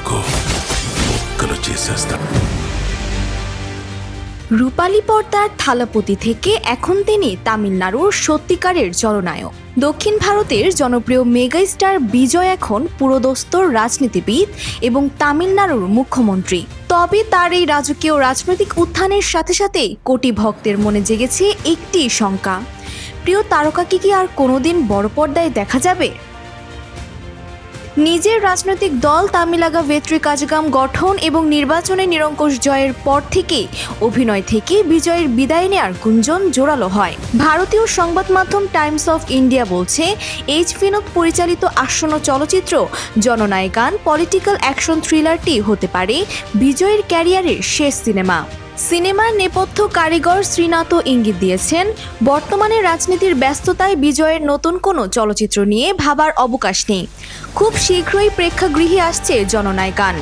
అనుకో ముక్కలు చేసేస్తా. রূপালী পর্দার থালাপতি থেকে এখন তিনি তামিলনাড়ুর সত্যিকারের জননায়ক। দক্ষিণ ভারতের জনপ্রিয় মেগা স্টার বিজয় এখন পুরোদস্তুর রাজনীতিবিদ এবং তামিলনাড়ুর মুখ্যমন্ত্রী। তবে তার এই রাজকীয় রাজনৈতিক উত্থানের সাথে সাথেই কোটি ভক্তের মনে জেগেছে একটি শঙ্কা, প্রিয় তারকাকে কি আর কোনোদিন বড় পর্দায় দেখা যাবে? নিজের রাজনৈতিক দল তামিলাগা ভেট্রি কাজগাম গঠন এবং নির্বাচনে নিরঙ্কুশ জয়ের পর থেকেই অভিনয় থেকে বিজয়ের বিদায় নেয়ার গুঞ্জন জোরালো হয়। ভারতীয় সংবাদ মাধ্যম টাইমস অফ ইন্ডিয়া বলছে, এইচ বিনোদ পরিচালিত আসন্ন চলচ্চিত্র জননায়গান পলিটিক্যাল অ্যাকশন থ্রিলারটি হতে পারে বিজয়ের ক্যারিয়ারের শেষ সিনেমা। সিনেমার নেপথ্য কারিগর শ্রীনাথ ইঙ্গিত দিয়েছেন, বর্তমানে রাজনীতির ব্যস্ততায় বিজয়ের নতুন কোনো চলচ্চিত্র নিয়ে ভাবার অবকাশ নেই। খুব শীঘ্রই প্রেক্ষাগৃহে আসছে জননায়গান।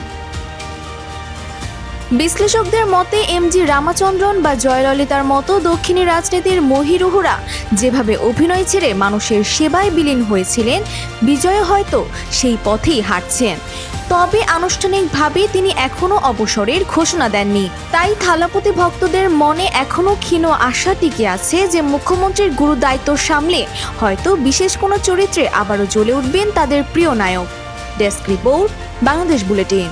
বিশ্লেষকদের মতে এমজি রামাচন্দ্রন বা জয়ললিতার মতো দক্ষিণী রাজনীতির মহিরুহরা যেভাবে অভিনয় ছেড়ে মানুষের সেবায় বিলীন হয়েছিলেন, বিজয় হয়তো সেই পথেই হাঁটছেন। তবে আনুষ্ঠানিকভাবে তিনি এখনও অবসরের ঘোষণা দেননি। তাই থালাপতি ভক্তদের মনে এখনও ক্ষীণ আশা টিকে আছে যে মুখ্যমন্ত্রীর গুরু দায়িত্ব সামলে হয়তো বিশেষ কোনো চরিত্রে আবারও জ্বলে উঠবেন তাদের প্রিয় নায়ক। Desk report, Bangladesh bulletin.